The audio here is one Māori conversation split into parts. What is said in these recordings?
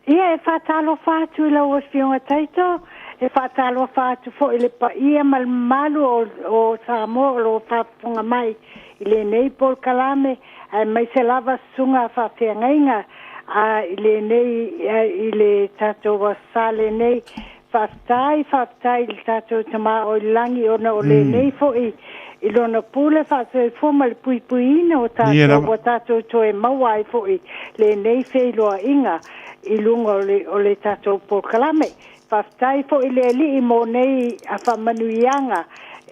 Ia e whātalo whātu I lau o whiunga taito, e whātalo whātu fo I le pa ia malu o Samoa o lo whāpunga mai I le nei Paul Kalame, ai mai se lava sunga whawhiangainga, I le nei I le tato wa sale nei, whaftai le tato tama o langi o le nei fo I lona pule whātu foma le puipuina o tato toe mawai fo I le nei wheiloa inga, I lunga o le tato Paul Kalame. Whaftai fo I le li I mo nei a whamanuianga,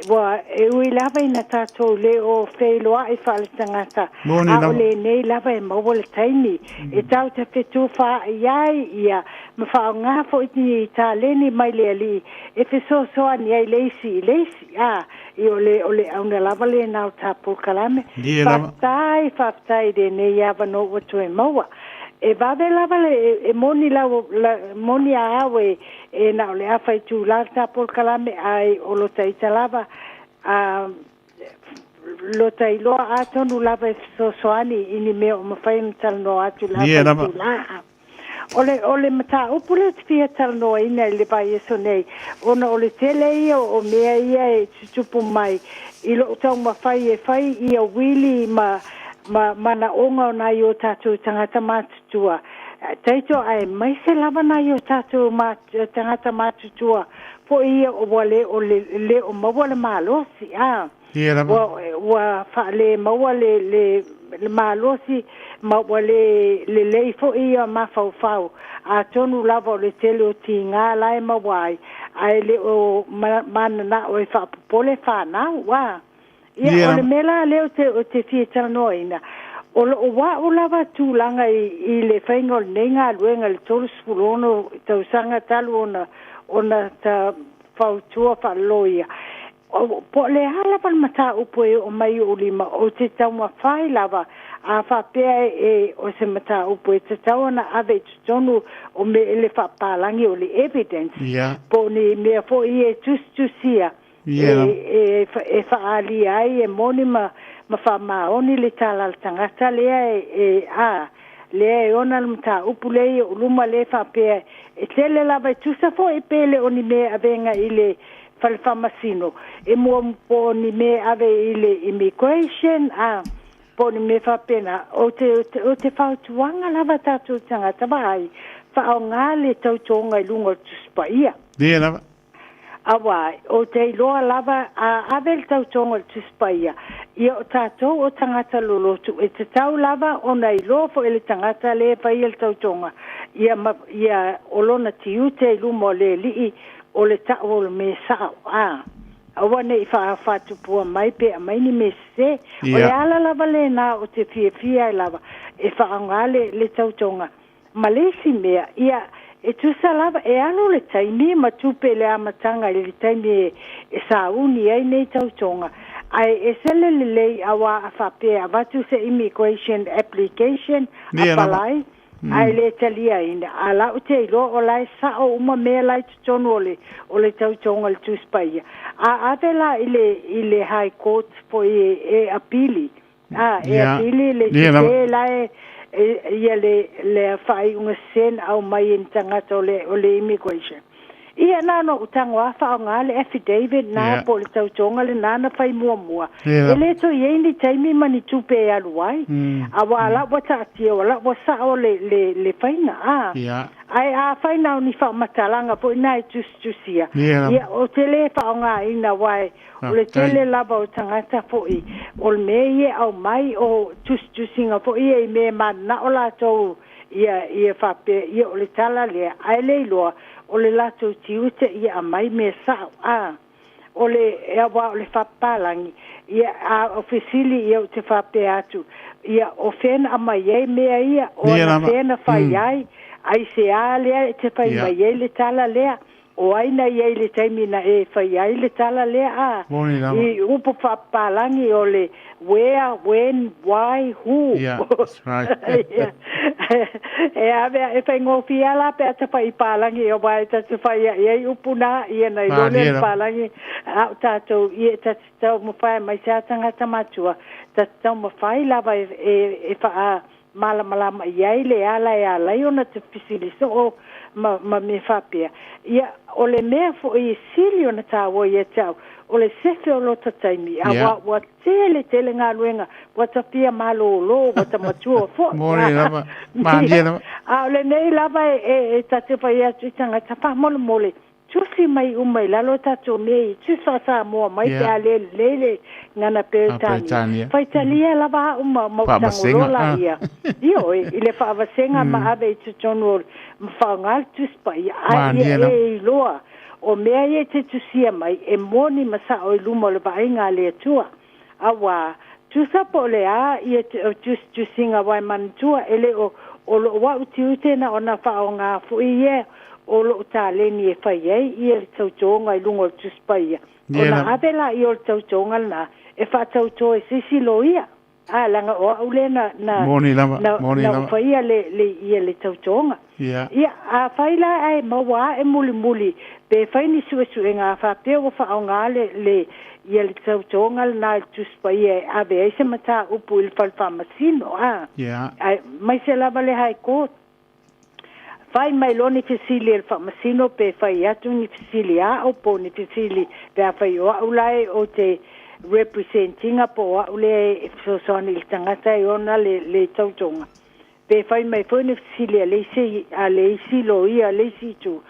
wa e ui lava ina tato le o wheiloa I whale tangata. A o le nei lava e maua le taimi. E tau te whetu wha iai ia, ma whao ngā fo I ta leni mai le li. E wheso soa ni ai leisi, I o le auna lava le nao ta Paul Kalame. Whaftai de nei awa no watu e maua. E vave lava e moni moni a awe e na le awhai tū lata Paul Kalame ai o lo taita lava lo tailoa a tonu lava e soani ini mea o mawhai na talanoa atu lava tū laa. Ole mata upule tia talanoa ina I le vai eso nei. Ona ole tele ia o mea ia e tutupu mai. I lo tau mawhai e whai ia wili mana onga o na yo tatu tangata matutua. Taito ai mai se lava na yo tatu tangata matutua. Po ia o wale o le o maua le malosi. Wa fa le maua le malosi maua le leifo ia mafau. A tonu lava o le tele o ti ngā lai mawai. Ai le o manana o e fa popole whanau wa. Ia o le mela leo o te fietala noa ina. O wa o lava tūlanga I le whainga o le nenga luenga le tolu spulono tau sanga talu ona ta whautua whaloia. Po le hala pan mata upo o mai o lima o te tau mawhai lava a whapea o se mata upo e te tau ana ave tutonu o me ele whapalangi o le evidence. Po ni mea fo I tustusia. E whaali ai e moni ma whamaoni le tala tangata lea lea ona mta upulei o luma le whapea e tele lava tusa fo e pele o ni me avenga I le whalwhamasino e mua po ni me ave I le immigration po ni me whapena o te whautuanga lava tatu tangata vai whao ngā le tautonga I lunga tuspa ia lava awa o te loa lava a avel tau tonga tuspaia ia o tātou o tangata lolotu e te tau lava o nei loa fo ele tangata le pai el tau tonga ia olona tiute lumo le lii o le tau o le me sao awa nei whaatupua mai pe a maini me se o le ala lava le na o te fia lava e whaangale le tau tonga malesi mea ia e tu salava e alo le taimi ma tupe le amatanga le taimi e sauni ai nei tautonga ai e sele le lei awa afapea vatu se immigration application apalai ai le talia ina ala o te ilo o lai sa o uma mea lai tutonu o le tautonga le tuspaia avela ile high court po e apili apili le te lai ia le fai unga sen au mai in tangata o le immigration. Ia nano utango afa o ngā le affidavit nā po le tautonga le nāna fai mua. E le to yeini taimi mani tupe e aluai. Awa ala wata atia wala wasa o le faina. Ai a faina o ni wha matalanga po ina e tustusia. Ia o te le wha o ngā ina wai o le tele lava o tangata po I. O le me ie au mai o tustusinga po I e me mana o la tau ia whape ia o le tala lea. Ai le iloa o le lato tiute ia a mai me sao o le o le whapalangi ia a ofisili ia o te whape atu ia o whena a mai ei mea ia o na whena whai ai ai se a lea te whai mai ei le tala lea o aina iei le taimina e whai ai le tala lea I upo whapalangi o le where, when, why, who. Yeah, that's right. E ave e whai ngofi ala pe ata whai palangi o wai tatu whai iei upuna ia nei lone palangi au tātou ia tātou mawhai mai se atanga tamatua tātou mawhai lava e wha malama iai le ala ona te fisili so o ma me fapia ia o le mea fo i sili ona tāua ia tau o le sefe o lota taimi a wa tele ngā luenga wa ta pia malolo wa ta matua fo mole lava mandiela a le nei lava e tate pa ia tanga tapa mole tusi mai umai lalo tato mei tusa sa mo mai te ale lele ngana peutani faitalia lava uma mautangolola ia io ile fa vasenga ma ave tsono mfangal tuspa ia e loa o mea e te tusia mai e moni masa o lumo le vainga le tua awa tusa po le a ia tusinga wai mantua ele o lo wa utiute na ona fa o nga fu ie o lo taleni e fai ai ia tautonga i lungo tuspaia ona avela i o tautonga na e fa tauto e sisi loia a langa o ulena na moni lama fai ia le tautonga ia a fai la ai mawa e muli pe fai ni su nga fa pe o fa nga le ia le tautonga na tuspaia ave se mata upu il falfa masino ai mai se lava le hai ko fai mai loni fisili el famasino pe fai atu ni fisili a o po ni fisili pe fai o ulai o te representing a po ule so son il tangata ona le tautonga pe fai mai fo ni fisili le si lo ia le si tu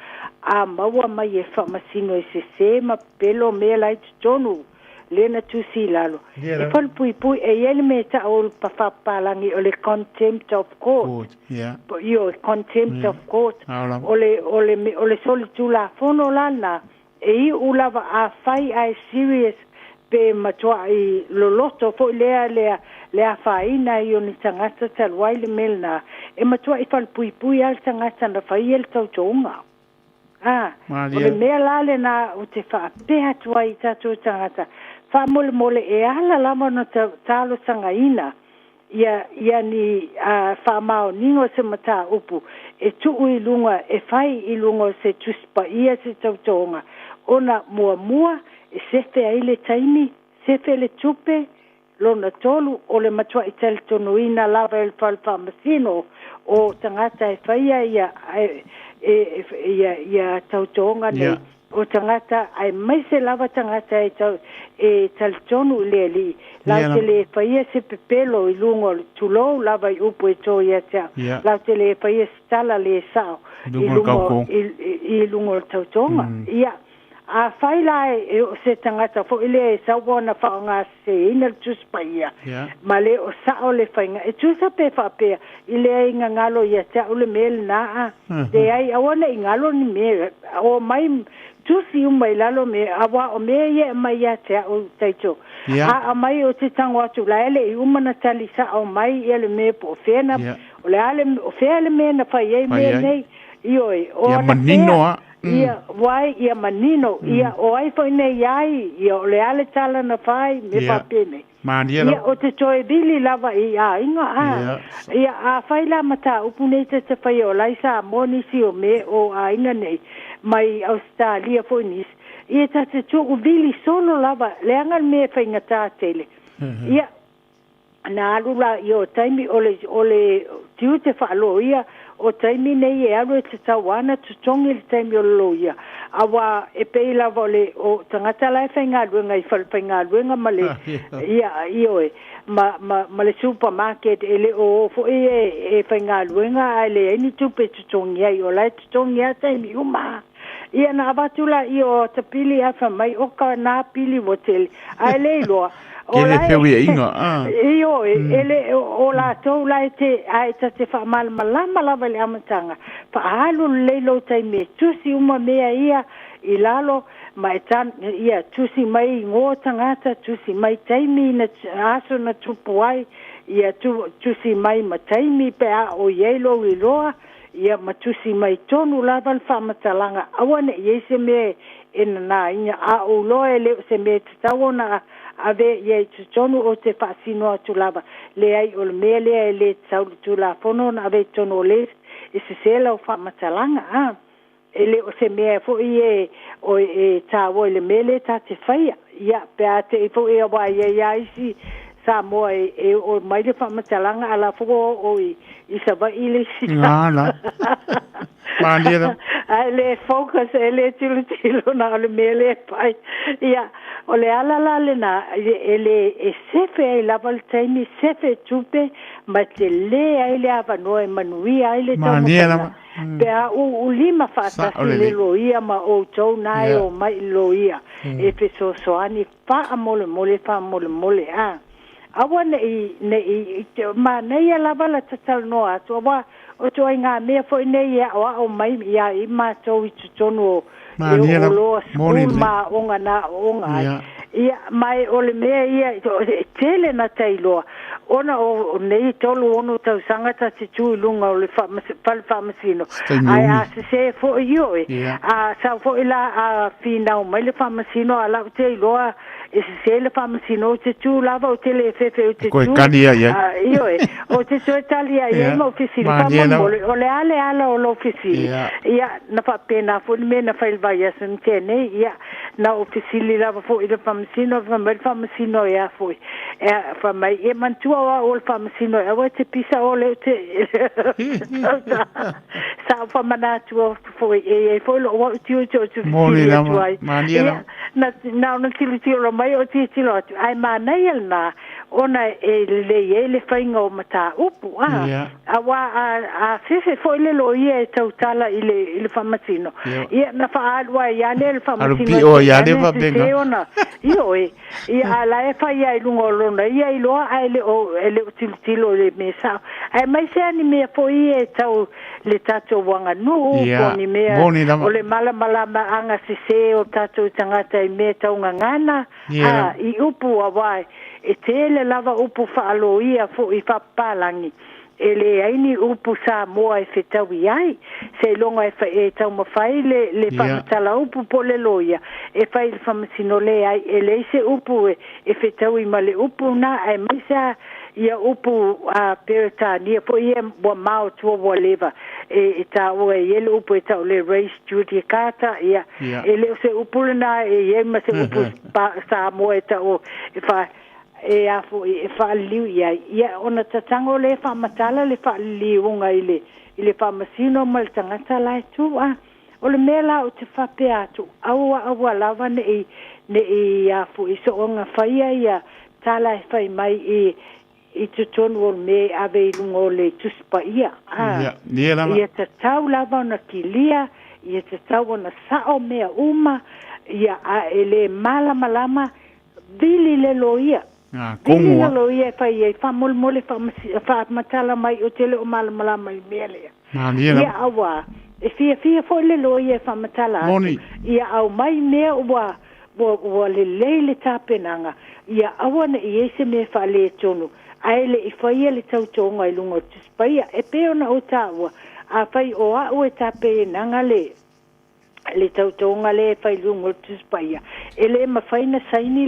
a maua mai e famasino se ma pelo me lai tonu lena tu si lalo e fal pui e ele me ta ol pa palangi o le contempt of court io contempt of court ole soli tu la fono lana e ulava a fai ai serious pe matua i loloto fo le a faina io ni tangata talwai le melna e matua i fal pui al tangata na fai el tautonga ole mea lale na o te fa pea tuai tatu tangata fa mole e ala lama no talo sangaina ia ni fa mao ningo se mata upu e tu i lunga e fai i lunga se tuspa ia se tautonga ona mua e sefe aile taimi sefe le tupe lona tolu o le matua i tel tonuina lava el falfa masino o tangata e faia ia tautonga nei o tangata ai mai se lava tangata e taltonu leli la tele faia se pepelo i lungo tulo lava i upo e to ia la tele faia stala le sao i lungo tautonga ia a faila e se tangata fo ile sa bona fa nga se ina tuspaia male o sa ole fainga e tusa pe fa pe ile inga ngalo ia ta ole mel na de ai awona ingalo ni me o mai tusi umai lalo me awa o me ye mai ya te o taito a mai o te tangwa tu la ele umana tali sa o mai ele me po fena o le ale o fele me na fa ye me nei ioi o ya manino ia wai ia manino ia o ai foi nei ai ia o le ale tala na fai me pa pene ia o te toe bili lava ia inga ia a fai la mata upune te fai o laisa moni si o me o a inga nei mai Australia foi nis ia te tuku bili solo lava leanga me fai ngata tele ia na alula io taimi ole tiu te falo ia o taimi nei e alu te tawana tutongi le taimi o loia awa e peila vole o tangata lai whainga luenga i whainga luenga male ia ioe ma le supermarket ele o fo e whainga luenga ele eni tupe tutongi ai o lai tutongi a taimi uma ia na abatula i o tapili afa mai oka na pili wotele a ele iloa Ele feu ia inga. Io ele o la to la te ai te fa mal malama la vale amatanga. Fa alu le lo tai me tusi uma mea ia ilalo mai tan ia tusi mai ngo tangata tusi mai taimi na aso na tupuai ia tusi mai mataimi pe a o yelo iloa ia matusi mai tonu la val fa matalanga awane yese me na ia a o lo ele se me tawona ave ye tonu o te fasino tu lava le ai o mele le tau tu la fono na ave tono le e se sela o fa matalanga ele o se me fo ie o e tawo le mele ta te faia ia pe ate fo e wa ye ya isi sa mo o mai le fa matalanga ala fo o I sa ba ile si na Mandiela le focus ele tilo na le mele pai ia o le ala la le na ele sefe la valtaimi sefe tupe ma te le ai le ava no e manui ai le Mandiela pe u lima fata le loia ma o tau nai o mai loia e pe so ani fa mole mole a awa nei ma nei la vala tatal no atu wa o to nga me fo nei ya o mai ya I ma to I tonu Mandiela ma onga na onga ia mai o le me ia tele na tailo ona o nei tolu ono tau sangata te tu lunga o le farmasino ai a se fo io a sa fo ila a fina o mai le farmasino ala te loa e se le farmasino te tu lava o tele fefe o te tu io o te tu Italia ia mo officina o le ala o l'officina ia na fa pena fo me na fa il vai sente nei ia na officina lava fo il farmasino ia fo fa mai e mantua o farmasino e te pisa o le te sa fa manatu fo e fo lo tu na tilo mai o tilo ai manai na ona le fainga o mata upu awa a fefe fo le lo ie tautala ile farmasino ia na fa alwa ia le farmasino o ia le fa benga ona io ia la fa ia lungo lona ia ilo ai le tilo le mesa ai mai se ani me fo ie tau le tato wanga no ni me o le mala anga se o tato tangata I me tau ngana I upu awai e tele lava upu faalo ia fo I fapalangi ele aini upu sa moa e fetau ai se longa e tau mawhai le whamatala upu po le loia e whai le whamasino le ai ele se upu e fetau I ma le upu na e maisa ia upu a peretania po ia bo mau tua bo leva e ta o e le upu e ta le race duty kata ia ele se upu na e ma se upu sa mo e ta o e fa e afu e fa liu ia ona tatango le fa matala le fa liu nga ile fa masino mal tangata lai tu o le mela o te fa pe atu awa lava ne afu I so nga fa ia tala e fa mai I te tonu o me ave lungo le tuspa ia ia te tau lava na kilia ia te tau na sao mea uma ia ele malama vili le loia vili le loia fa mole fa matala mai o tele o malama mai mele ia awa e fia fo le loia fa matala ia au mai mea wa le tapenanga ia awa na I se me fa le tonu aile I faia le tautonga I lungo tuspaia e pe ona o taua a fai o au e tape nanga le tautonga le fai lungo tuspaia ele ma faina saini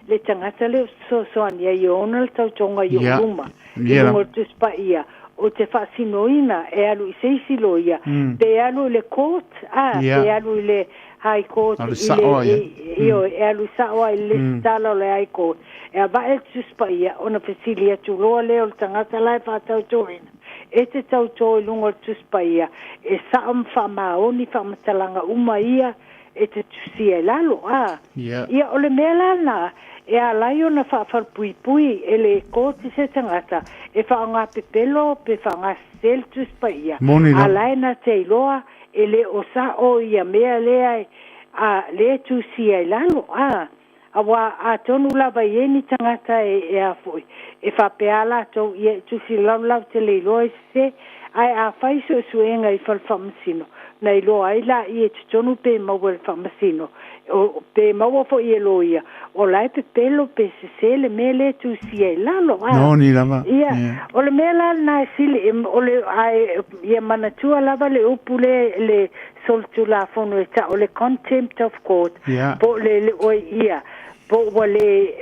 le tangata le so ania I ona le tautonga I uma lungo tuspaia o te fasinoina e alu I seisi loia pe alu le court pe alu le high court io e alu sawa le tala le high court e va e tuspaia ona fesilia tu lo le o tangata lai fa tautoina e te tauto lungo tuspaia e saam fa maoni fa matalanga uma ia e te tusia lalo ia ole mela na e ala ona fa pui ele koti se tangata e fa nga pepelo pe fa nga sel tuspaia ala na te loa ele o sa o ia mea lea le tusia lalo awa a tonu lava ieni tangata e a foi e fa peala to ie tusi lau te le loa se ai a fai so suenga I falfamasino na I loa ai la ie tonu pe maua le famasino o pe maua fo ie loia o lai pe pelo pe se le mele tusia lalo no ni lava o le mela na sili o le ai ia manatua lava le upu le soltu la fono e ta o le contempt of court po le o ia po wale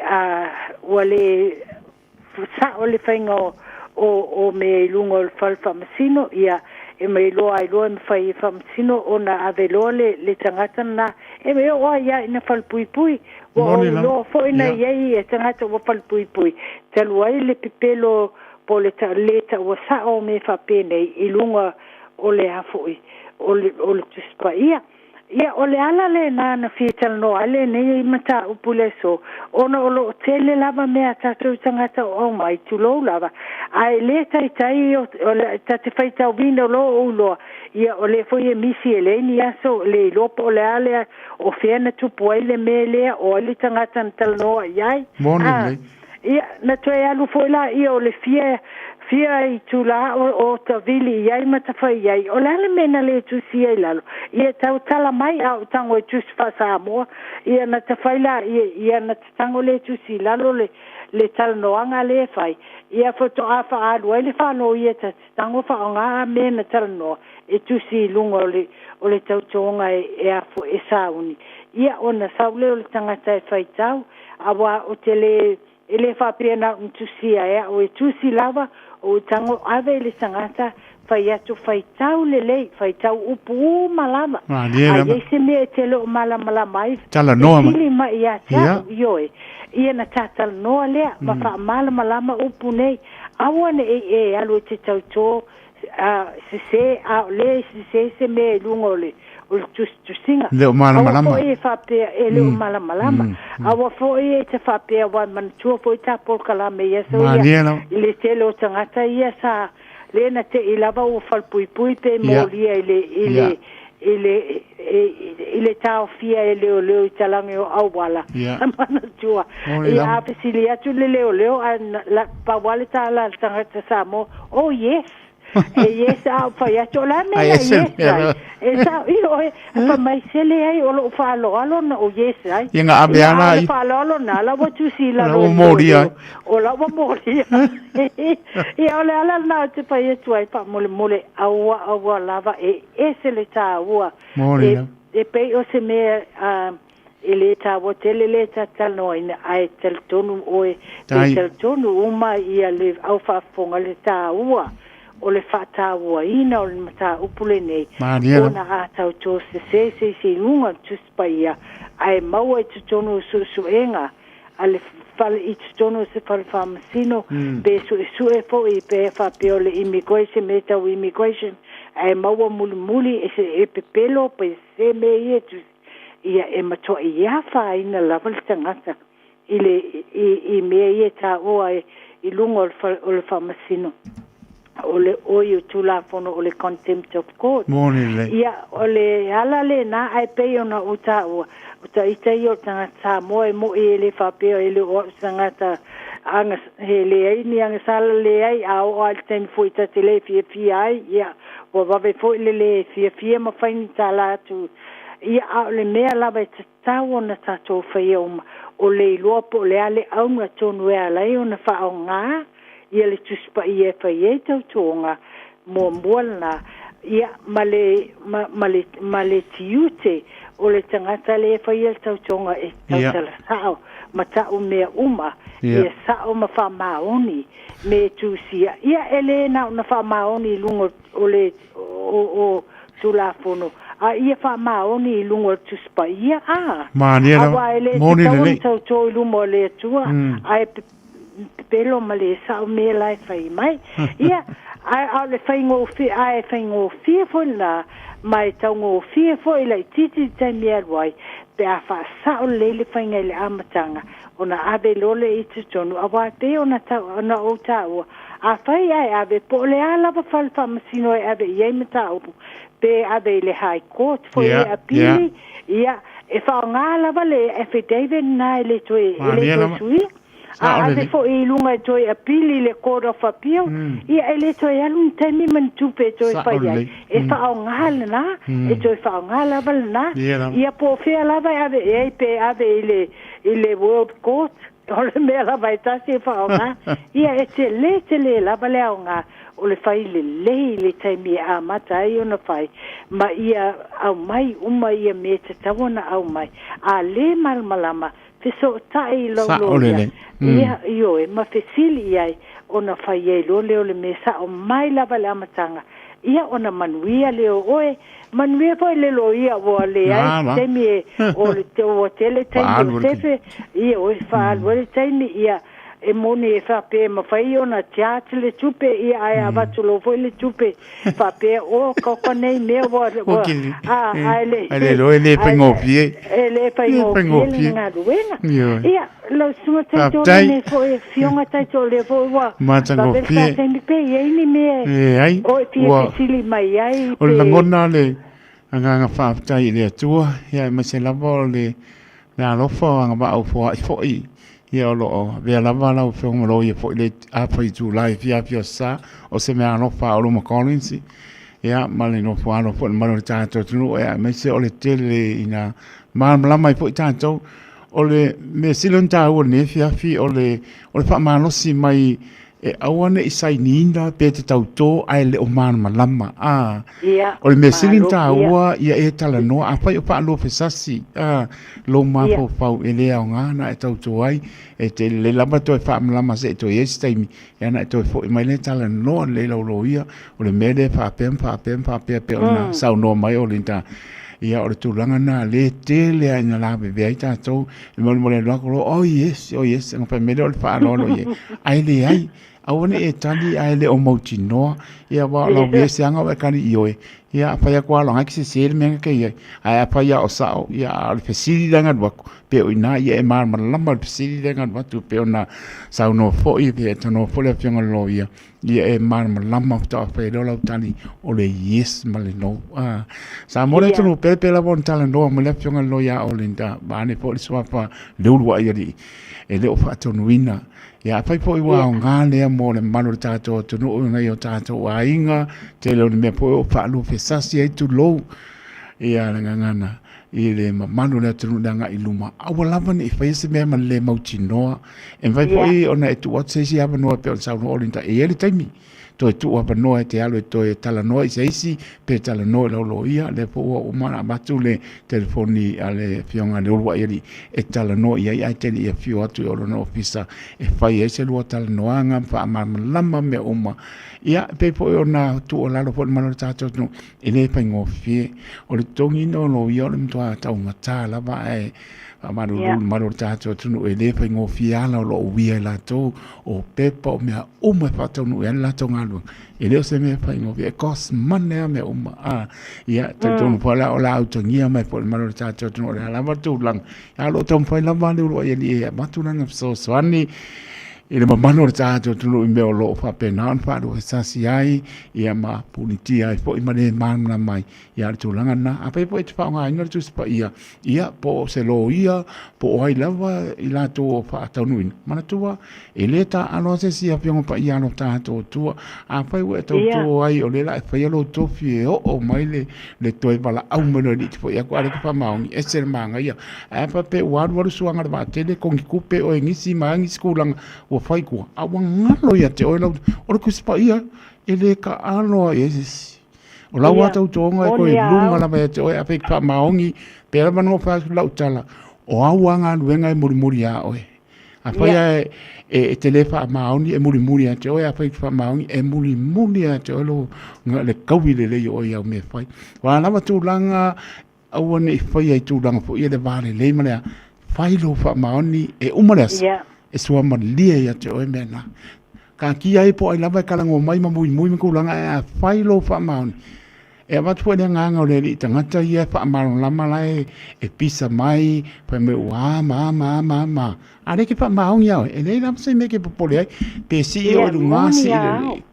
sa o le fainga o me lungo le falfamasino ia e mai loa ai loa me fai whamsino o na ave loa le tangata na e me o ia ina whalpuipui o loa fo ina iei e tangata o whalpuipui talu ai le pipelo po le ta ua sao me whapene i lunga o le hafoi o le tuspa ia o le ala le na fital no ale ne mata upule so ona o lo tele lava me atato tangata o mai tulo lava ai le tai o le tate faita vino lo ulo ia o le foi misi ele ni aso le lo po le ale o fiena tu poile mele o le tangata tal no ai ia na toi alu foi la ia o le fia i tula o ta vili iai matawhai iai. O lale mena le tusi ai lalo. Ia tau tala mai au tango e tusi whasa moa. Ia na ta whaila, ia na tango le tusi lalo le tala noanga le whai. Ia whato awha alu ai le whano ia ta tango whaonga mena tala noa. E tusi lunga o le tau tonga e afo e sauni. Ia ona saule o le tangata e whai tau. Awa o te le whapea na tusi ai. O e tusi lava o tango ave le tangata fai atu fai tau lelei fai tau upu malama ai se me te lo malama mai tala noa ma ia tau ioe ia na tata noa lea ma fa malama upu nei awane e alu te tau to se le se me lungo le o tu singa le malama e fa pe e le malama awa fo e te fa pe wa man tu fo ta por kala me ia so ia le telo tangata ia sa le na te ilava o falpui pe molia ile tau fia ele o talangi o awala mana tua ia fisilia tu le la pa wale tala tangata samo oh yes yes fa ya chola me yes esa io fa mai sele ai o fa lo na o yes ai inga abiana ai fa lo na la vo tu si la o moria o la vo moria ia ole ala na te pa ye tu ai pa mole awa lava ese le ta ua e pe o se me ele ta vo tele le ta no ina ai tel tonu oe tel tonu uma ia le au fa fonga le ta ua o le fata ua ina o le mata upule nei ona a tau tō se lunga tuspaia ai maua i tutonu suenga a le fale i tutonu se fale whamasino pe sue fo i pe whape o le immigration meta o immigration ai maua muli e pepelo pe se me i ia e matoa i awha ina lava le tangata i mea i ta oa i lunga o le whamasino ole oio tula fono ole contempt of court ia ole ala le na ai pe ona uta ita io tanga mo ele fa pe ele o tanga anga hele ai ni anga sala le ai au al ten foi ta tele fi ai ia o va ve foi le fi ma fain tala tu ia ole me ala ba ta ona ta to fe o le lopo le ale au na tonu ala ona fa nga ia le tuspa ia fa ia tau tonga mo moalna ia male tiute o le tangata le fa ia tau tonga e tau tala sao mata o mea uma ia sao ma fa maoni me tusia ia ele na fa maoni lungo o le o tulafono a ia fa maoni lungo tuspa ia maniera moni le tau to lungo le tua ai pelo male sa o me lai fai mai ia ai le fai ngo fi fo la mai tau ngo fi fo ile titi te me wai pe a fa sa o le fai ngai le amatanga ona ave lole i tonu awa te ona ta ona o ta a fai ai ave po le ala va fal fa masino ave ye meta o pe ave le high court fo e apili ia e fa ngala vale affidavit na le toi sui ave fo i lunga toi apili le court of appeal ia ele toi alun temi man tupe toi fai ai e fa ngala na e toi fa ngala val na ia po fe ala vai ave e pe ave ile world court ole me la vai ta se fa nga ia e te le la vale nga o le fai le taimi a mata i ona fai ma ia au mai uma ia me te tawana au mai a le malmalama te so tai lo ia io e ma fesili ai ona fai e lo le me sa o mai lava le amatanga ia ona manuia le oe manuia foi le loia o le ai temi o le o tele temi sefe ia o fa le temi ia e moni e fa pe ma fai ona teatro le tupe ia ai avatu lo foi le tupe fa pe o ko nei me o ele lo ele pengopie ele pengopie na duena ia lo suma te to ne foi fionga te to le foi wa ma tangopie temi pe ia ni me ai o ti sili mai ai o la ngona le anga fa tai le tua ia ma se la vole na lo fo anga ba o fo foi ia lo vea lava la o lo ia fo le a foi tu live ia pio sa o se me ano fa o lo Collins ia male no fo ano fo mano tanto tu ia me se o le tele ina ma la mai fo tanto o le me silon ta o ne fi o le fa mano si mai e awane isai ninda pe te tauto ai le o man malama o le mesilin ta ua ia e tala no a pai o pa lo fesasi lo ma fo fau ele a nga na e tauto ai e te le lama to e fa malama se to yes time ya na to fo mai le tala no le lo ia o le mele fa pem pe ona sa no mai o linta ia o le tulanga na le tele ai na la be ai ta to mo le lo o yes nga pa mele o le fa lo ye ai le ai awane e tali ai le o mauti noa ia wa la we sianga wa kani ioe ia pa ia kwa longa ki se me ke ia ai pa ia o sao ia al fesili danga wa pe o ina ia e mar lamba fesili danga wa tu pe ona sao no fo i pe no fo le fianga lo ia e mar lamba ta pe lo la tali o le yes male no sa mo le tu pe la bon tala no mo le fianga lo ia o linda ba ne fo le swa le wa ia di e le o fa to nuina ia fai po iwa nga le mo le mano tato tu no nga yo tato wa inga te lo me po o fa lu fesasi ai tu lo ia nga ngana ile mano le tu nga iluma awala ban e fai se me man le mautinoa e fai po i ona e tu what says ya no pe sa no olinta e ele taimi to tu wa no e te alo to e tala no i seisi pe tala no lo ia le po o mana batu le telefoni ale fionga le wa ili e tala no ia ai te ia fio atu o no ofisa e fai ese lo tala no anga fa lama me uma ia pe po ona tu o lalo po mano tato no ele pa ngofie o le tongi no lo ia le mtua ta uma tala ba e mano tato tu ele pa ngofie ala lo wi la to o pepa o me uma fa to no la to ngalo ele se me fa ngofie cos mane me uma ia te ton po la o la auto ngia me po mano tato tu no la va tu lang ya lo tom fa la va lo ia ma tu lang so swani ele mamano tato tu no me lo fa penan fa do sasi ai ia ma punitia po i mane man na mai ia tu langa na ape po e fa nga ina tu spa ia po se lo ia po ai lava i la to fa tanu mana tua ele ta alo se si apion pa ia no tato tu a fa we to ai o le la fa ia lo to fi o mai le to e bala au mano ni po ia kwa le fa maungi e se manga ia a fa pe wa suanga ba tele con kupe o ngisi mangi skulang o fai kua awa ngalo ia te oe lau ora kuspa ia ele ka aloa esis o lau atau tonga e koe lunga la mea te oe ape pa maongi pera mano fa lau tala o awa ngā luenga e muri a oe a fai e te le fa maoni e muri a te oe ape pa maongi e muri a te oe lo ngā le kawi le le oe au me fai wa lama tūlanga awane i fai ai tūlanga po ia le vale le manea fai lo fa maoni e umareas e sua malia ia te oe mena. Ka kia e po ai lava e kalango mai ma mui ko langa e fai lo fa maoni. E watu e nganga o le li tangata ia fa maoni lama lai e pisa mai pa me ua ma. Are ke fa maoni au e le lam se me ke popole ai pe si o lu ngasi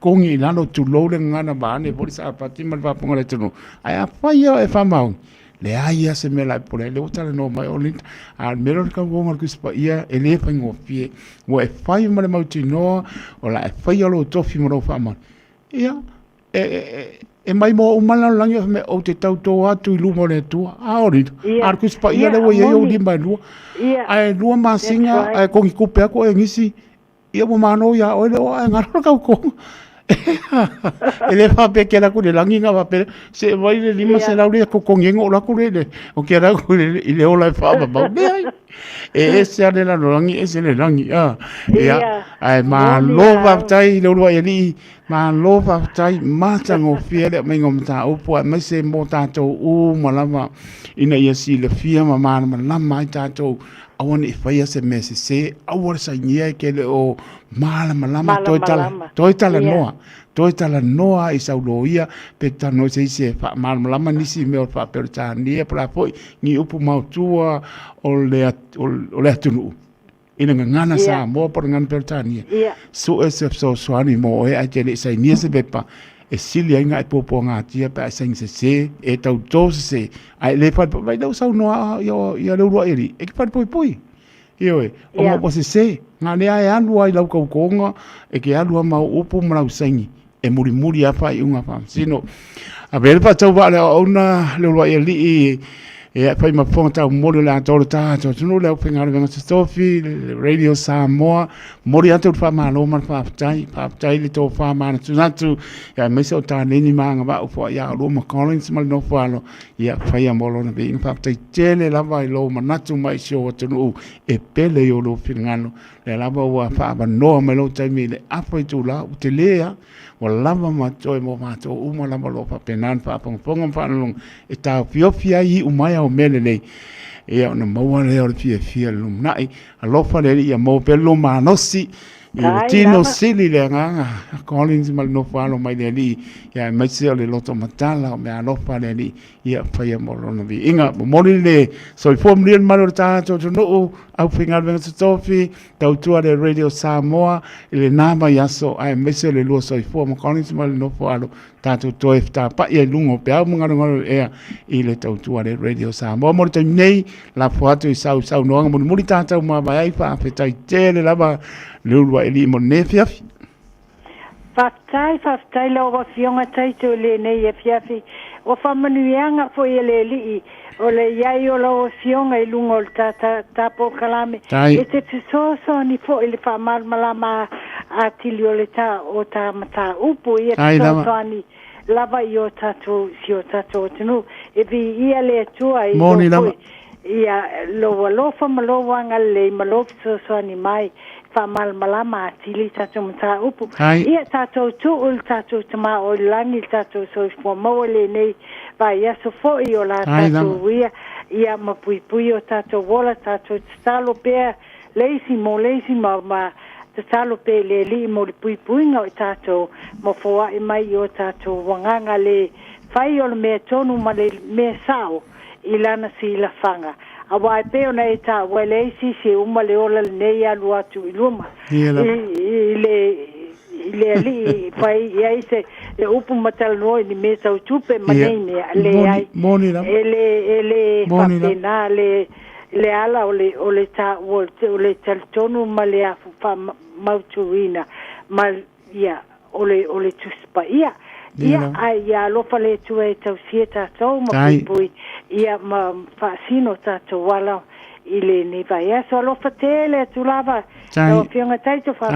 kongi lano tu lo le ngana ba ne po sa pati mal va ponga le tunu. Ai a fai e fa maoni. Le aia se me la pole le utale no mai olint al mero ka wonga ku spa ia ele fa ngofie wo e fai ma le mauti no o la e fai lo tofi mo fa ma ia e mai mo umala langi me o te tau to atu lu mo le tu a olint al ku spa ia le wo ia o di mai lu ai lu ma singa ai ko ki ku pe ko e ngisi ia mo mano ia o le o ngaro ka ko ele fa pe ke la ku le langi nga va pe se vai le lima se la ule ko kongengo la ku le o ke la ku le ile ola fa ba e se ale la langi e se le langi ai ma lova tai le ua eli ma lova tai ma tango fiele me ngom ta o po me se mo ta to u malama ina ia si le fia ma la mai ta to awon if ia se me se awor sa nia ke le o malama toitala noa toitala noa i sa loia pe tano se fa malama nisi me o fa per ta nia pra poi ni upu mautua o le atunu ina ngana sa mo por ngan per ta nia so so ani mo e a tele sai nia se bepa e sili ainga e popo ngā tia pa sing se e tau tō se ai le pat vai dau sau noa yo le urua eri e ki pat poi ioe o mo po se ngā lea e alua i lau kaukonga e ke alua mau upu mrau sangi e muri apa i unga pa sino a vele pa tau wale o una le urua eri e pai ma fonga tau mori la tolu tātou tunu leo pingare venga Sofi Radio Samoa mori atu fa malo man fa tai le to fa man tunatu ya mese o ta nini manga ba fo ya lo ma Collins mal no falo ya fai amolo na be fa tai tele la vai lo manatu mai sho tunu e pele yo lo pingano le la ba fa ba no me lo tai mi le apo tu la utelea o lava matoi mo mato uma lava lo fa penan fa ponga fa long e ta fiofia i umai o melele e ona mo le o fia lum nai a lo fa le ia mo pelo manosi i tino sili le nganga Collins mal no fa lo mai le li ya mai se le loto matala me a lo fa le li ia fa ia mo lo no vi inga mo le so i form lien mal ta to no au fingal venga Sofi tau tua de Radio Samoa le nama yaso ai mai se le lo so i form Collins mal no fa lo tatu to ta pa ia lungo pe au ngaro ngaro e i le tau tua de Radio Samoa mo te nei la foto i sau no mo muri tata ma vai fa pe tai tele lava le urua eli mo nefia Fatai la wa fionga tai to le nei e fiafi o fa manuianga fo ele li o le iai o lo fionga i lungo ta po kalame e te so ni fo ele fa malama a tilio le ta o ta mata upu i e so ani lava io tato sio tato tenu e vi ia le tua i ia lo fa malo wanga le malo so ani mai fa malama tili tato mata upu ia tato tu ul tato tama o langi tato so fo mo le nei va ia so fo io la tato ia ma pui o tato vola tato stalo pe leisi ma talo pe le li mo le pui nga o tato mo foa i mai o tato wanganga le fai o le me tonu ma le me sao ilana si la fanga awa e pe ona e ta wale si uma le ola le nei alu atu iluma le li fai ia se le upu matal no ni me sau tupe manene le ai ele papena le ala o le ta o le tonu ma le afu pa mautuina ma ia o le tuspa ia ai ia lo fale tu e tau sieta tau ma pui ia ma fasino tato wala ile ni vai so lo fatele tu lava no fiona taito fa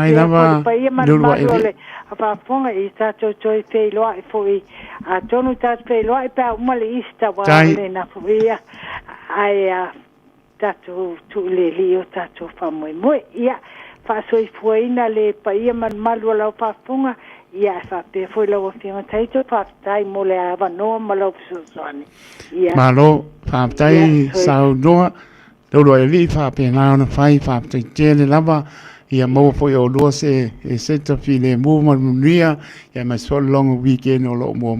pa ia ma le fa fonga i tato toi fe lo ai foi a tonu tato fe lo ai pa uma le ista wa le na fuia ai tato tu le lio tato fa moi ia fa soi fuina le pa ia man malu la pa fonga ia fa pe foi lo fiona taito fa tai mo le ava no malo susani ia malo fa tai sau no lo li fa pe na fai fa te le lava ia mo foi o lo se ta file mo manuia ia ma so long weekend o lo mo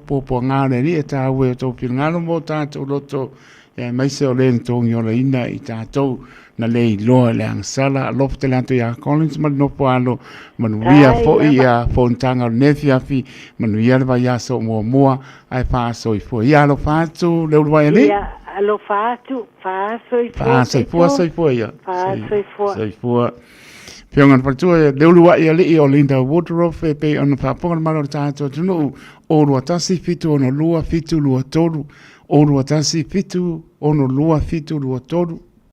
po nga le ta we to pinga no mo ta to lo to ia mai se o le to ngio ina i ta to na le lo le sala lo te lanto ia Collins ma no palo manuia fo ia fontanga nefia fi manuia va ia so mo ai fa so i fo ia lo fa tu le vai ali lo fa so i fo ia Piangan pertua de lua ia li o Linda Woodruff pe on fa ponga malo tato tunu o lua tasi fitu ono lua fitu lua toru o lua tasi fitu ono lua fitu lua toru